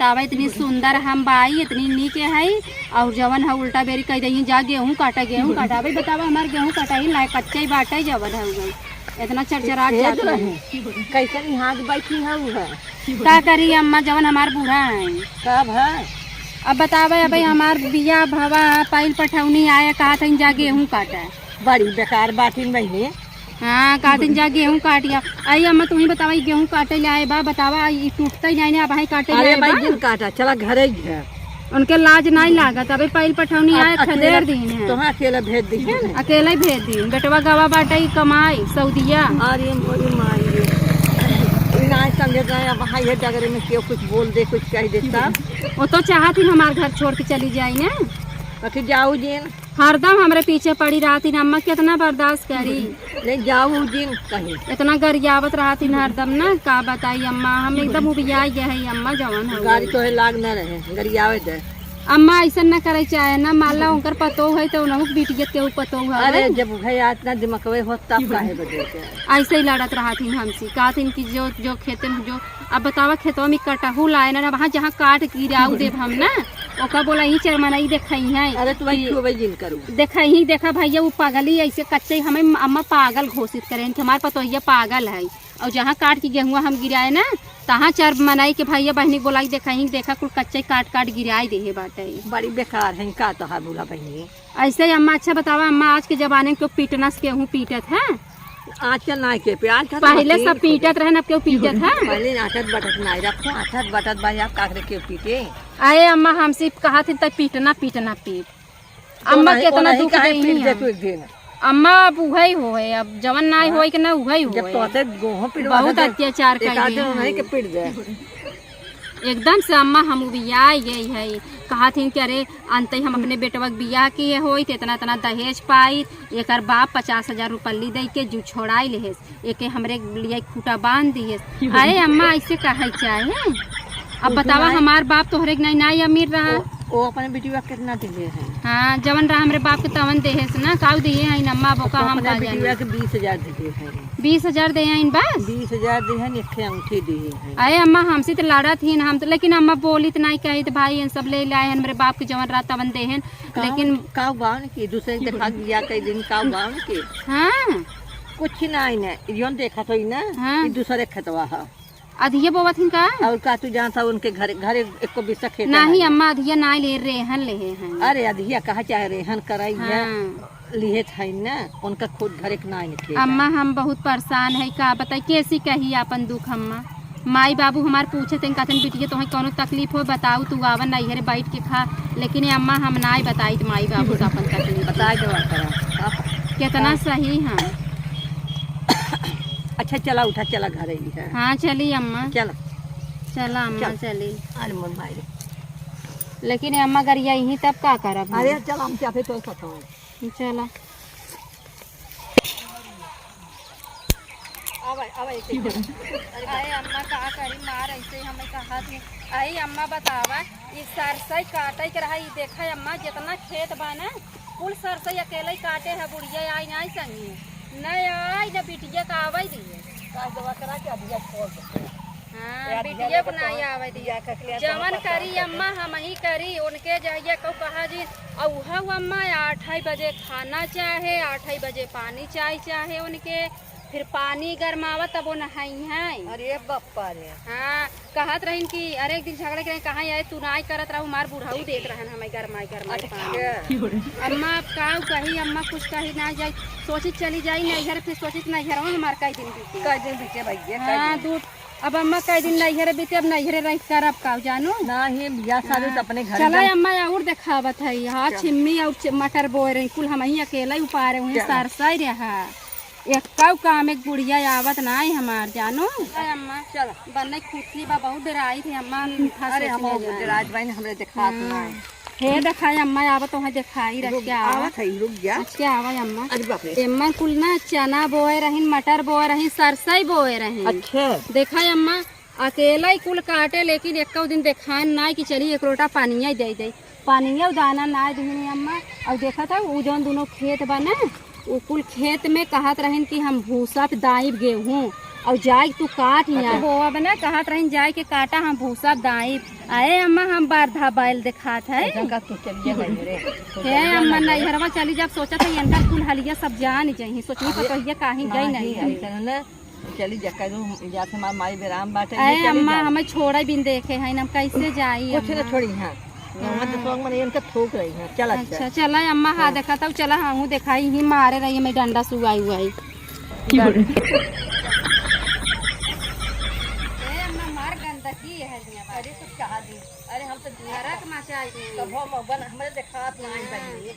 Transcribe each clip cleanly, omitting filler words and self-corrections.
बतावा इतनी सुंदर हम बाई इतनी नीक है और जवन है उल्टा बेरी कह दही जा गेहूँ काटा भाई बतावा हमारे गेहूँ काटा ही लाए कच्चा ही बाटा ही जवन है गई इतना चरचराट जाता है कैसे यहाँ बैठी है क्या करी अम्मा जवन हमार बूढ़ा है कब है अब बतावे अब हमार बिया भवा पाइल पठौनी आया कहा था जा गेहूँ काटा है बड़ी बेकार बाटी महीने हाँ कहा दिन जा गेहूँ काटिया आई अम्मा तुम्हें बतावा गेहूँ काटे ले आए बा बतावा ये टूटता ही नहीं अब भाई काटे अरे भाई दिन काटा चला घरे है उनके लाज नहीं लागत अबे पहल पठौनी आए खदेर दिन है तो अकेला भेज दी अकेला ही भेज दी बेटवा गवा बाटा ही कमाई सऊदिया अरे मोरी माई समझ गए अब हाँ ये डगरे में क्यों कुछ बोल दे कुछ कह देता वो तो चाहती हमारे घर छोड़ के चली जाई ना बाकी जाऊ जिन हरदम हमरे पीछे पड़ी रहती अम्मा कितना बर्दाश्त करी नहीं जाऊ जिन कहीं इतना गरियावत रहती हरदम ना का बताई अम्मा हम एकदम उबिया गए है अम्मा जवान हो गाड़ी तो लाग न रहे गरियावे दे अम्मा ऐसा न करे चाहे ना माला उनकर पतो है तो उन्होंने बिटियत के पतो है अरे जब भैया इतना दिमकवे हो तब काहे बदे ऐसे ही लड़त रहती हमसे कहती कि जो खेते में जो अब बतावा खेतों में कटहू लाए ना वहाँ जहाँ काट गिराऊ देव हम ना ओका बोला ही चरमना ही देखा है अरे तुम करूँ देखा ही देखा भैया वो पागल ही ऐसे कच्चे हमें अम्मा पागल घोषित करें हमारे पतो ये पागल है और जहाँ काट के गेहुआ हम गिराए ना तहाँ चार मनाई के भैया बहनी बोला देखा ही देखा कुल कच्चे काट गिराई दे बाटे बड़ी बेकार है का तो है बोला बहनी ऐसे ही अम्मा अच्छा बतावा अम्मा आज के जमाने में क्यों पीटना से गेहूँ पीटत है आजकल ना के पे आज पहले सब पीटत रहे अब क्यों पीटत है पहले आठत बटत नहीं रखो आठत बटत भाई आप काकरे क्यों पीटे आए अम्मा हमसे कहा थी तब पीटना पीट अम्मा कितना दुख देही अम्मा अब उही हो है अब जवन ना हो कि ना उही हो बहुत अत्याचार कर एकदम से अम्मा हम बिया गई है कहा थी कि अरे अंत हम अपने बेटवा के बिया किए हो इतना दहेज पाई एक बाप 50,000 रुपये दे के जू छोड़ाई ले एक हमरे लिए खूटा बांध दिए अरे अम्मा ऐसे कहे चाहे अब बतावा हमार बाप तोहरे नहीं अमीर रहा वो अपने बेटिया कितना दिए हैं हाँ जवन रहा हमरे बाप के तवन दे है ना काउ दिए हैं अम्मा बोका हम का बेटिया के 20,000 दिए हैं 20,000 दे हैं इन बस 20,000 दिए हैं एक अंगूठी दिए हैं अरे अम्मा हमसे तो लड़ा थी हम तो लेकिन अम्मा बोली तो नहीं कही तो भाई इन सब ले लाए हैं मेरे बाप के जवन रहा तवन दे हैं लेकिन काउ बावन की दूसरे देखा दिया कई दिन काउ बावन के हाँ कुछ नहीं ना यों देखा तो ना दूसरे खतवा है अधिया बोवा थी का और का तू जानता उनके घर एक को बिसा खेत नहीं अम्मा अधिया ना ले रेहन ले हैं अरे अधिया कहा चाहे रेहन कराई है लिए थे ना उनका खुद घर एक ना निकले अम्मा हम बहुत परेशान है का बताई कैसी कही अपन दुख अम्मा माई बाबू हमारे पूछे थे कहते बिटिया तुम्हें कोनो तकलीफ हो बताऊ तू आवन नहीं है बैठ के खा लेकिन अम्मा हम ना बताई तो माई बाबू से अपन तकलीफ बताए कितना सही है अच्छा चला उठा चला घर है हाँ चली अम्मा चला अम्मा चली अरे मन भाई लेकिन अम्मा अगर यही तब का करब अरे चल हम चाहे तो सकते चला अरे अम्मा कहा करी मार ऐसे हमें कहा थी आई अम्मा बतावा इस सरसई काटे के रहा देखा अम्मा जितना खेत बना कुल सरसई अकेले ही काटे है बुढ़िया आई नहीं संगी नहीं आई न बिटिया का आवे दिए हाँ बिटिया को नहीं आवे दिया जवन करी अम्मा हम ही करी उनके जाइए को कहा जी और अम्मा 8 बजे खाना चाहे 8 बजे पानी चाहे उनके फिर पानी गरमावत तब वो नहाई है अरे बप्पा रे हाँ कहत रही कि अरे एक दिन झगड़े करे कहाँ आए तू नाई करत रहू मार बुढ़ाऊ देख रहे हमें गरमाई पानी अम्मा का कही अम्मा कुछ कही ना जाए सोची चली जाई नैहर फिर सोची नैहर हमार कई दिन बीते भैया हाँ दूध अब अम्मा कई दिन नैहर बीते अब नैहरे रह कर अब का जानो ना अपने घर चला अम्मा और देखावत है हाँ छिम्मी और मटर बोए रही कुल हम ही अकेला उपारे हुए सरसा ही रहा एक काम एक बुढ़िया आवत ना हमार जानो अम्मा चल बनने खुशी बा बहुत डराई थी अम्मा अरे हम राज भाई ने हमरे देखा हे दिखाई अम्मा आवत तो दिखाई रख के आवत है रुक जा क्या आवा अम्मा अरे बाप रे अम्मा कुल ना चना बोए रही मटर बोए रही सरसई बोए रही अच्छा देखा अम्मा अकेला ही कुल काटे लेकिन एक दिन देखा ना कि चली एक लोटा पानिया दे पानिया दाना ना दी अम्मा और देखा था वो जो दोनों खेत बने वो कुल खेत में कहत रहन कि हम भूसा दाइब गेहूँ और जाए तू काट यहाँ बोआ बना कहत रही जाए के काटा हम भूसा दाई आए अम्मा हम बारधा बैल दिखात है हे अम्मा नैहरवा चली जब सोचा था इनका कुल हलिया सब जान जाही सोचनी पतोहिया काहे गई नहीं चली जकरू या से माई बेराम बाटे अरे अम्मा हमें छोड़ा बिन देखे हैं हम कैसे जाई कुछ न छोड़ी हां मत सोंग मन इनका थूक रही है चल अच्छा चला अम्मा हां देखा था चला हां दिखाई ही मारे रही मैं डंडा सुआई हुई अरे कुछ कहा दी अरे हम तो नरक मचाई तब हम बन हमरे देखात नहीं बनी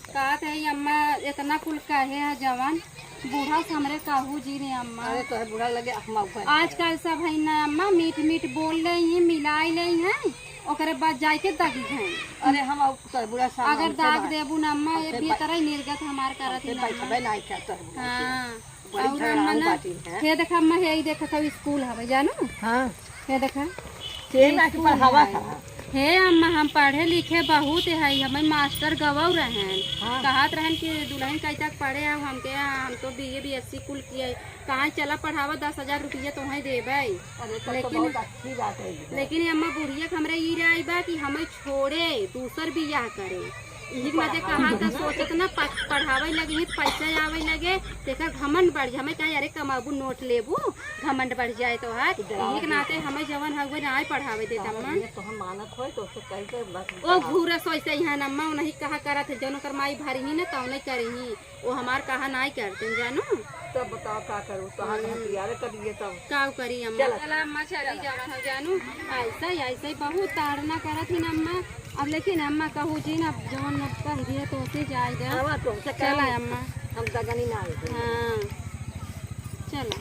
कहत है अम्मा इतना कुल काहे है जवान बूढ़ा से हमरे कहू जी ने अम्मा अरे तो बुरा लगे अम्मा ऊपर आजकल सब है ना अम्मा मीठ मीठ बोल रही है मिलाई रही है ओकरे बाद जाए के दागी हैं अरे हम तो बुरा सा अगर दाग देबू ना अम्मा ये भी तरह निर्गत हमार करत है बैठबे नहीं करता हां और अम्मा ना हे देखा अम्मा हे देखा था स्कूल हवे जानो हां हे देखा ते ना के पढ़ावा हे अम्मा हम पढ़े लिखे बहुत है हमें मास्टर गवाऊ रहन कहत रहन कि दुल्हन कई तक पढ़े हमके हम तो बीए बीएससी कुल किए कहाँ चला पढ़ावा 10,000 रुपया तुम्हें देबे लेकिन अम्मा बुढ़िया हमरे ई रही बा कि हमें छोड़े दूसर बियाह करे इही मजे कहा था सोचत ना पढ़ावे लगे पैसा आवे लगे तेकर घमंड बढ़ जाए हमें कहे अरे कमाबू नोट लेबू घमंड बढ़ जाए तो है इही के नाते हमें जवन हवे ना पढ़ावे देता अम्मा तो हम मानत होय तो उसको कह के बस ओ घूरस वैसे यहाँ अम्मा नहीं कहा करत है जनो कर माई भरी ही ना तो नहीं करी ही वो हमार कहा नहीं करते जानो तब बताओ क्या करूँ तो हम तैयार करिए तब का करी अम्मा चला अम्मा चली जवन हो जानू ऐसा ही बहुत ताड़ना करत ही अम्मा अब लेकिन अम्मा कहू जी ना जवन कह दिए तो उसे जाएगा चला अम्मा हम दगनी ना आए हाँ चलो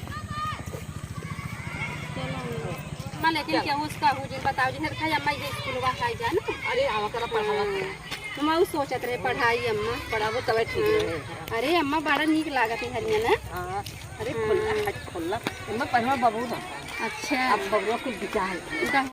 अम्मा लेकिन क्या उसका हो जी बताओ जी खाई अम्मा ये स्कूल वा खाई जा ना अरे आवा करा पढ़ावा तुम वो सोचत रहे पढ़ाई अम्मा पढ़ाबो तब ठीक अरे अम्मा बड़ा नीक लागत है हरिया ना हां अरे खुल्ला खुल्ला मैं पढ़वा बाबू ना अच्छा अब बाबू कुछ बिचा है